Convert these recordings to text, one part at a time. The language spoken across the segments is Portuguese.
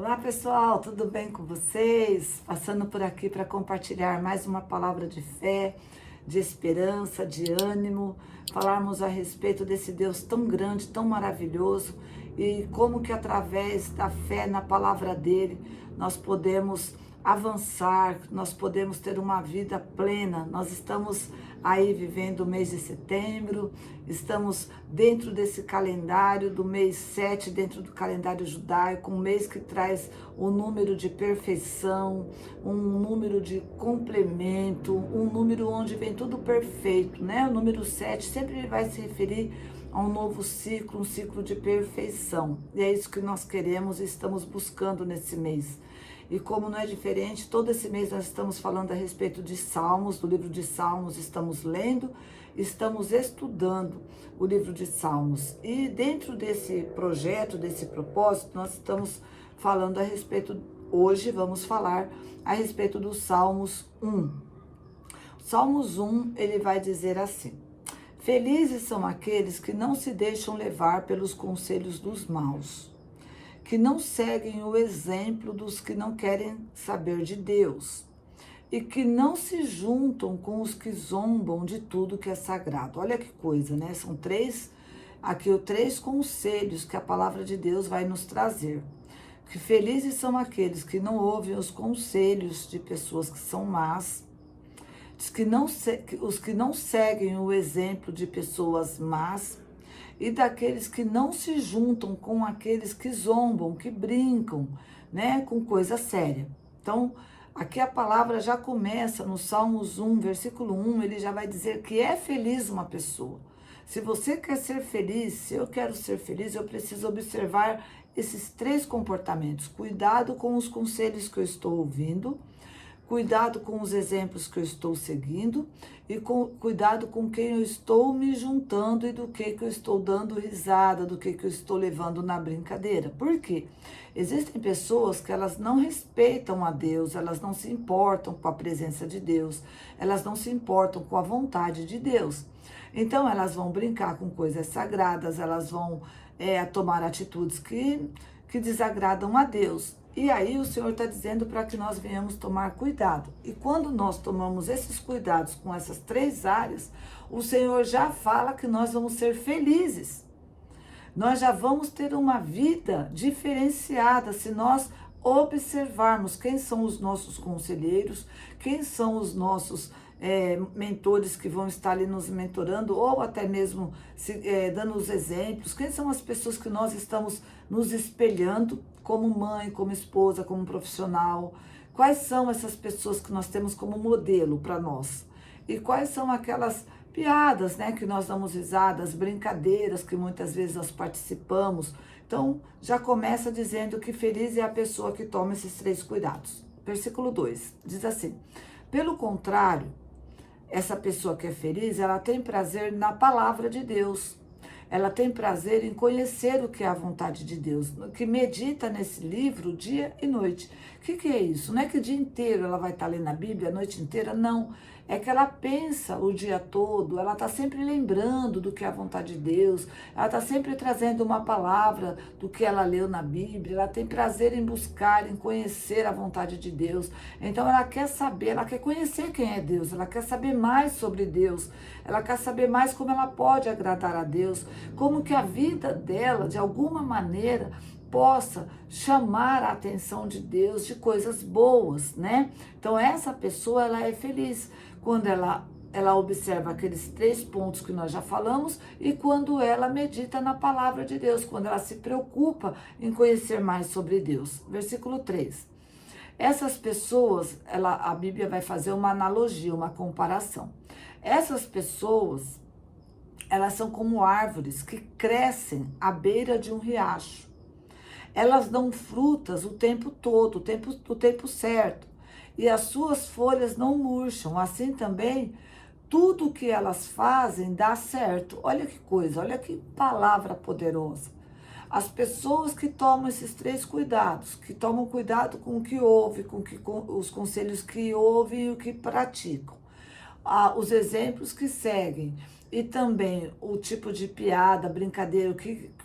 Olá pessoal, tudo bem com vocês? Passando por aqui para compartilhar mais uma palavra de fé, de esperança, de ânimo, falarmos a respeito desse Deus tão grande, tão maravilhoso e como que através da fé na palavra dele nós podemos avançar, nós podemos ter uma vida plena. Nós estamos aí vivendo o mês de setembro, estamos dentro desse calendário do mês 7, dentro do calendário judaico, um mês que traz um número de perfeição, um número de complemento, um número onde vem tudo perfeito, né? O número 7 sempre vai se referir a um novo ciclo, um ciclo de perfeição. E é isso que nós queremos e estamos buscando nesse mês. E como não é diferente, todo esse mês nós estamos falando a respeito de Salmos, do livro de Salmos, estamos lendo, estamos estudando o livro de Salmos. E dentro desse projeto, desse propósito, nós estamos falando a respeito, hoje vamos falar a respeito do Salmos 1. Salmos 1, ele vai dizer assim: felizes são aqueles que não se deixam levar pelos conselhos dos maus, que não seguem o exemplo dos que não querem saber de Deus e que não se juntam com os que zombam de tudo que é sagrado. Olha que coisa, né? São três conselhos que a palavra de Deus vai nos trazer. Que felizes são aqueles que não ouvem os conselhos de pessoas que são más, os que não seguem o exemplo de pessoas más, e daqueles que não se juntam com aqueles que zombam, que brincam, né, com coisa séria. Então, aqui a palavra já começa no Salmos 1, versículo 1, ele já vai dizer que é feliz uma pessoa. Se você quer ser feliz, se eu quero ser feliz, eu preciso observar esses três comportamentos. Cuidado com os conselhos que eu estou ouvindo, cuidado com os exemplos que eu estou seguindo e cuidado com quem eu estou me juntando e do que eu estou dando risada, do que eu estou levando na brincadeira. Por quê? Existem pessoas que elas não respeitam a Deus, elas não se importam com a presença de Deus, elas não se importam com a vontade de Deus. Então elas vão brincar com coisas sagradas, elas vão tomar atitudes que desagradam a Deus. E aí o Senhor está dizendo para que nós venhamos tomar cuidado. E quando nós tomamos esses cuidados com essas três áreas, o Senhor já fala que nós vamos ser felizes. Nós já vamos ter uma vida diferenciada se nós observarmos quem são os nossos conselheiros, quem são os nossos mentores que vão estar ali nos mentorando, ou até mesmo dando os exemplos, quem são as pessoas que nós estamos nos espelhando, como mãe, como esposa, como profissional, quais são essas pessoas que nós temos como modelo para nós, e quais são aquelas piadas, né, que nós damos risadas, brincadeiras que muitas vezes nós participamos. Então, já começa dizendo que feliz é a pessoa que toma esses três cuidados. Versículo 2, diz assim: pelo contrário, essa pessoa que é feliz, ela tem prazer na palavra de Deus. Ela tem prazer em conhecer o que é a vontade de Deus, que medita nesse livro dia e noite. O que é isso? Não é que o dia inteiro ela vai estar lendo a Bíblia, a noite inteira, não. É que ela pensa o dia todo, ela está sempre lembrando do que é a vontade de Deus, ela está sempre trazendo uma palavra do que ela leu na Bíblia, ela tem prazer em buscar, em conhecer a vontade de Deus. Então ela quer saber, ela quer conhecer quem é Deus, ela quer saber mais sobre Deus, ela quer saber mais como ela pode agradar a Deus, como que a vida dela, de alguma maneira, possa chamar a atenção de Deus de coisas boas, né? Então essa pessoa, ela é feliz quando ela observa aqueles três pontos que nós já falamos e quando ela medita na palavra de Deus, quando ela se preocupa em conhecer mais sobre Deus. Versículo 3. Essas pessoas, a Bíblia vai fazer uma analogia, uma comparação. Essas pessoas, elas são como árvores que crescem à beira de um riacho. Elas dão frutas o tempo todo, o tempo certo. E as suas folhas não murcham. Assim também, tudo que elas fazem dá certo. Olha que coisa, olha que palavra poderosa. As pessoas que tomam esses três cuidados, que tomam cuidado com o que ouvem, com os conselhos que ouvem e o que praticam, os exemplos que seguem, e também o tipo de piada, brincadeira,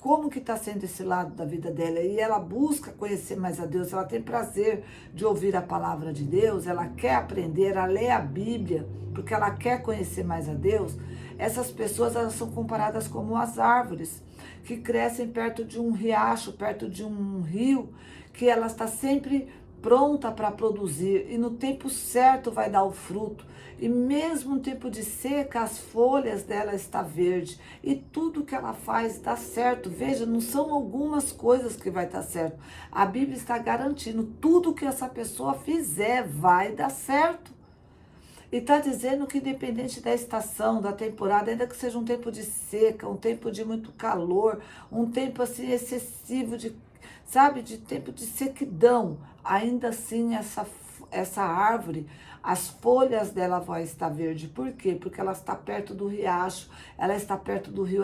como que está sendo esse lado da vida dela, e ela busca conhecer mais a Deus, ela tem prazer de ouvir a palavra de Deus, ela quer aprender, ela lê a Bíblia, porque ela quer conhecer mais a Deus. Essas pessoas, elas são comparadas como as árvores que crescem perto de um riacho, perto de um rio, que ela está sempre pronta para produzir e no tempo certo vai dar o fruto. E mesmo no tempo de seca, as folhas dela está verde e tudo que ela faz dá certo. Veja, não são algumas coisas que vai dar certo. A Bíblia está garantindo tudo que essa pessoa fizer vai dar certo. E está dizendo que independente da estação, da temporada, ainda que seja um tempo de seca, um tempo de muito calor, um tempo assim excessivo de, sabe, de tempo de sequidão, ainda assim essa árvore, as folhas dela vão estar verde. Por quê? Porque ela está perto do riacho, ela está perto do rio,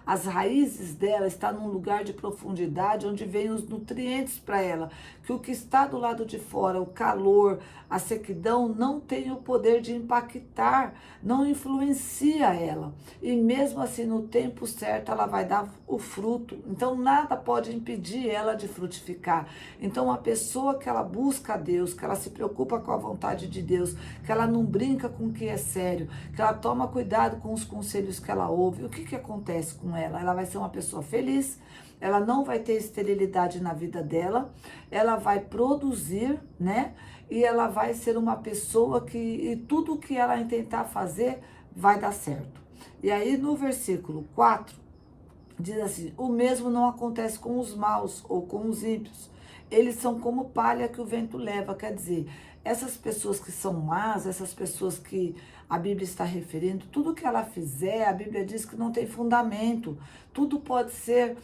as raízes dela estão num lugar de profundidade onde vêm os nutrientes para ela, que o que está do lado de fora, o calor, a sequidão, não tem o poder de impactar, não influencia ela. E mesmo assim, no tempo certo, ela vai dar o fruto. Então, nada pode impedir ela de frutificar. Então, a pessoa que ela busca a Deus, que ela se preocupa com a vontade de Deus, que ela não brinca com o que é sério, que ela toma cuidado com os conselhos que ela ouve, o que acontece com ela? Ela vai ser uma pessoa feliz, ela não vai ter esterilidade na vida dela, ela vai produzir, né? E ela vai ser uma pessoa e tudo que ela tentar fazer vai dar certo. E aí no versículo 4, diz assim: o mesmo não acontece com os maus ou com os ímpios. Eles são como palha que o vento leva. Quer dizer, essas pessoas que são más, essas pessoas que a Bíblia está referindo, tudo que ela fizer, a Bíblia diz que não tem fundamento. Tudo pode ser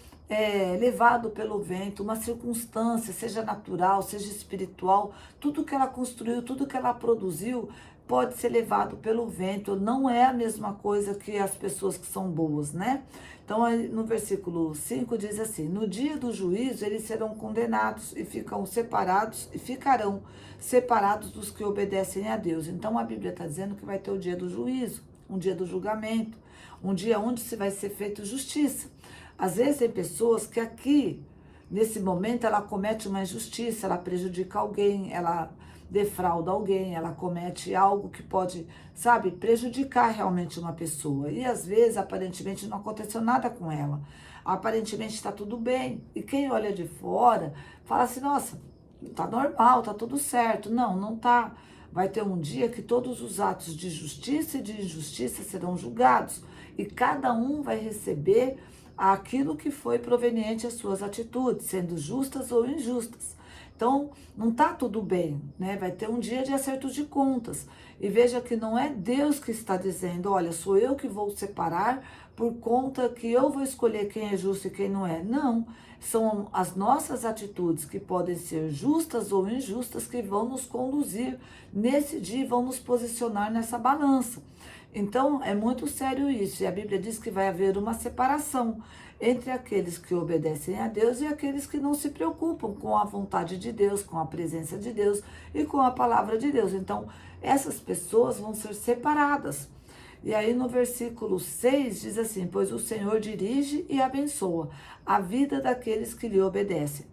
levado pelo vento, uma circunstância, seja natural, seja espiritual. Tudo que ela construiu, tudo que ela produziu, pode ser levado pelo vento. Não é a mesma coisa que as pessoas que são boas, né? Então, no versículo 5 diz assim: no dia do juízo eles serão condenados e ficarão separados dos que obedecem a Deus. Então, a Bíblia está dizendo que vai ter o dia do juízo, um dia do julgamento, um dia onde se vai ser feita justiça. Às vezes tem pessoas que aqui, nesse momento, ela comete uma injustiça, ela prejudica alguém, ela defrauda alguém, ela comete algo que pode, sabe, prejudicar realmente uma pessoa. E às vezes, aparentemente, não aconteceu nada com ela. Aparentemente está tudo bem. E quem olha de fora fala assim: nossa, tá normal, tá tudo certo. Não, não tá. Vai ter um dia que todos os atos de justiça e de injustiça serão julgados. E cada um vai receber aquilo que foi proveniente às suas atitudes, sendo justas ou injustas. Então, não está tudo bem, né? Vai ter um dia de acertos de contas. E veja que não é Deus que está dizendo: olha, sou eu que vou separar por conta que eu vou escolher quem é justo e quem não é. Não, são as nossas atitudes que podem ser justas ou injustas que vão nos conduzir nesse dia, vão nos posicionar nessa balança. Então, é muito sério isso. E a Bíblia diz que vai haver uma separação entre aqueles que obedecem a Deus e aqueles que não se preocupam com a vontade de Deus, com a presença de Deus e com a palavra de Deus. Então, essas pessoas vão ser separadas. E aí no versículo 6 diz assim: pois o Senhor dirige e abençoa a vida daqueles que lhe obedecem.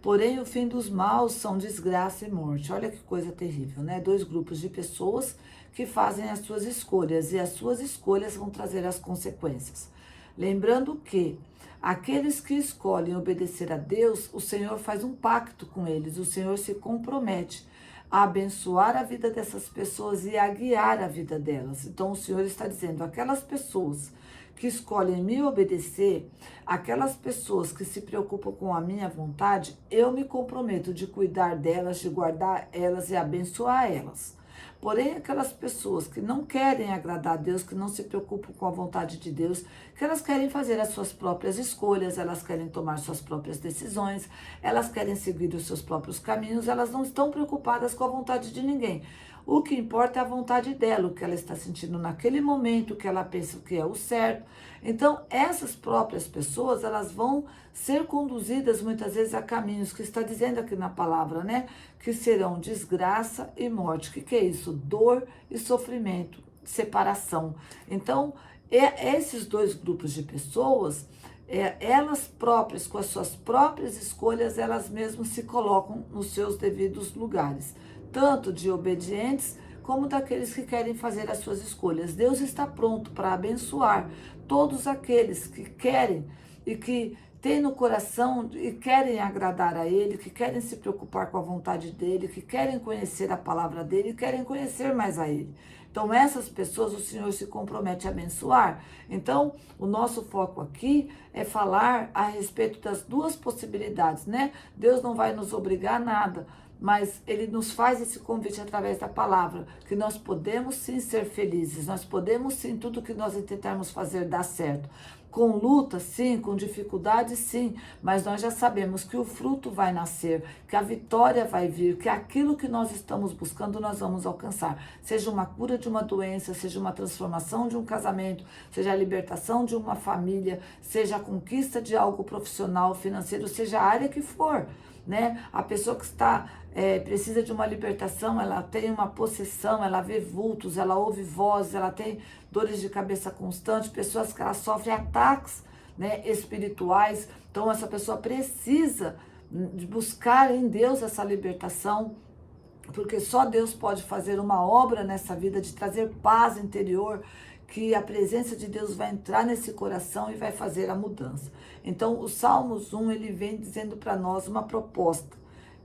Porém, o fim dos maus são desgraça e morte. Olha que coisa terrível, né? Dois grupos de pessoas que fazem as suas escolhas, e as suas escolhas vão trazer as consequências. Lembrando que aqueles que escolhem obedecer a Deus, o Senhor faz um pacto com eles, o Senhor se compromete a abençoar a vida dessas pessoas e a guiar a vida delas. Então, o Senhor está dizendo: aquelas pessoas que escolhem me obedecer, aquelas pessoas que se preocupam com a minha vontade, eu me comprometo de cuidar delas, de guardar elas e abençoar elas. Porém, aquelas pessoas que não querem agradar a Deus, que não se preocupam com a vontade de Deus, que elas querem fazer as suas próprias escolhas, elas querem tomar suas próprias decisões, elas querem seguir os seus próprios caminhos, elas não estão preocupadas com a vontade de ninguém. O que importa é a vontade dela, o que ela está sentindo naquele momento, o que ela pensa que é o certo. Então, essas próprias pessoas, elas vão ser conduzidas muitas vezes a caminhos que está dizendo aqui na palavra, né? Que serão desgraça e morte. O que é isso? Dor e sofrimento, separação. Então, esses dois grupos de pessoas, elas próprias, com as suas próprias escolhas, elas mesmas se colocam nos seus devidos lugares, tanto de obedientes como daqueles que querem fazer as suas escolhas. Deus está pronto para abençoar todos aqueles que querem e que têm no coração e querem agradar a Ele, que querem se preocupar com a vontade dEle, que querem conhecer a palavra dEle e querem conhecer mais a Ele. Então, essas pessoas o Senhor se compromete a abençoar. Então, o nosso foco aqui é falar a respeito das duas possibilidades, né? Deus não vai nos obrigar a nada, mas Ele nos faz esse convite através da palavra, que nós podemos sim ser felizes, nós podemos sim, tudo que nós tentarmos fazer dar certo. Com luta, sim, com dificuldade, sim, mas nós já sabemos que o fruto vai nascer, que a vitória vai vir, que aquilo que nós estamos buscando nós vamos alcançar. Seja uma cura de uma doença, seja uma transformação de um casamento, seja a libertação de uma família, seja a conquista de algo profissional, financeiro, seja a área que for, né? A pessoa que precisa de uma libertação, ela tem uma possessão, ela vê vultos, ela ouve vozes, ela tem dores de cabeça constantes, pessoas que ela sofrem ataques, né, espirituais. Então essa pessoa precisa de buscar em Deus essa libertação, porque só Deus pode fazer uma obra nessa vida de trazer paz interior, que a presença de Deus vai entrar nesse coração e vai fazer a mudança. Então, o Salmos 1, ele vem dizendo para nós uma proposta,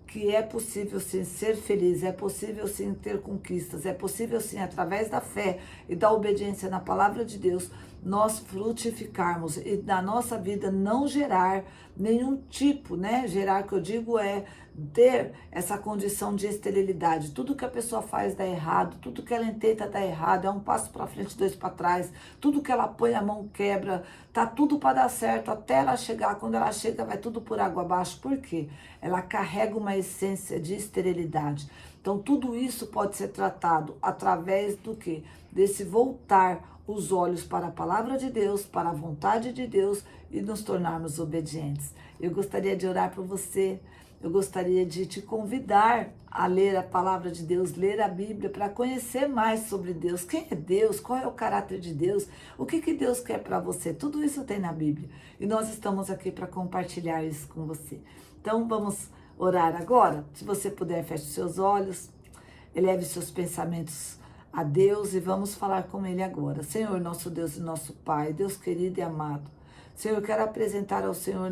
que é possível sim ser feliz, é possível sim ter conquistas, é possível sim, através da fé e da obediência na palavra de Deus, nós frutificarmos e na nossa vida não gerar nenhum tipo, né? Gerar, que eu digo, é ter essa condição de esterilidade. Tudo que a pessoa faz dá errado, tudo que ela tenta dá errado, é um passo para frente, dois para trás, tudo que ela põe a mão quebra, tá tudo para dar certo até ela chegar. Quando ela chega, vai tudo por água abaixo. Por quê? Ela carrega uma essência de esterilidade. Então, tudo isso pode ser tratado através do quê? Desse voltar os olhos para a palavra de Deus, para a vontade de Deus e nos tornarmos obedientes. Eu gostaria de orar por você, eu gostaria de te convidar a ler a palavra de Deus, ler a Bíblia, para conhecer mais sobre Deus. Quem é Deus? Qual é o caráter de Deus? O que Deus quer para você? Tudo isso tem na Bíblia. E nós estamos aqui para compartilhar isso com você. Então, vamos orar agora? Se você puder, feche os seus olhos, eleve seus pensamentos a Deus e vamos falar com Ele agora. Senhor, nosso Deus e nosso Pai, Deus querido e amado. Senhor, eu quero apresentar ao Senhor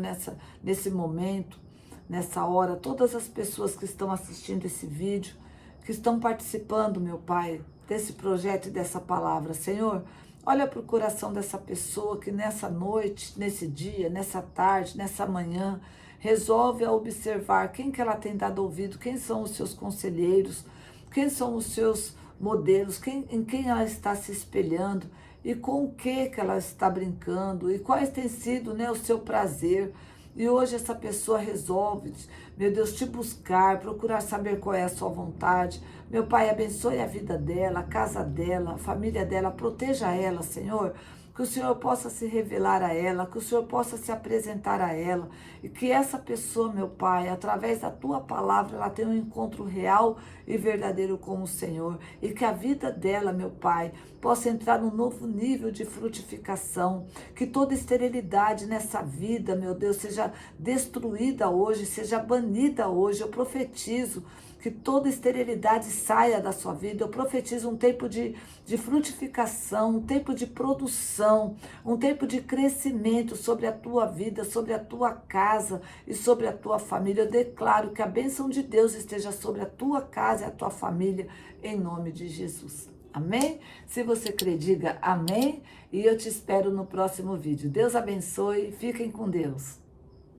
nesse momento, nessa hora, todas as pessoas que estão assistindo esse vídeo, que estão participando, meu Pai, desse projeto e dessa palavra. Senhor, olha para o coração dessa pessoa que nessa noite, nesse dia, nessa tarde, nessa manhã, resolve observar quem que ela tem dado ouvido, quem são os seus conselheiros, quem são os seus modelos, em quem ela está se espelhando e com o que ela está brincando e quais tem sido, né, o seu prazer. E hoje essa pessoa resolve, meu Deus, te buscar, procurar saber qual é a sua vontade. Meu Pai, abençoe a vida dela, a casa dela, a família dela, proteja ela, Senhor. Que o Senhor possa se revelar a ela, que o Senhor possa se apresentar a ela. E que essa pessoa, meu Pai, através da Tua palavra, ela tenha um encontro real e verdadeiro com o Senhor. E que a vida dela, meu Pai, possa entrar num novo nível de frutificação. Que toda esterilidade nessa vida, meu Deus, seja destruída hoje, seja banida hoje. Eu profetizo que toda esterilidade saia da sua vida. Eu profetizo um tempo de frutificação, um tempo de produção, um tempo de crescimento sobre a tua vida, sobre a tua casa e sobre a tua família. Eu declaro que a bênção de Deus esteja sobre a tua casa e a tua família, em nome de Jesus. Amém? Se você crê, diga amém. E eu te espero no próximo vídeo. Deus abençoe. Fiquem com Deus.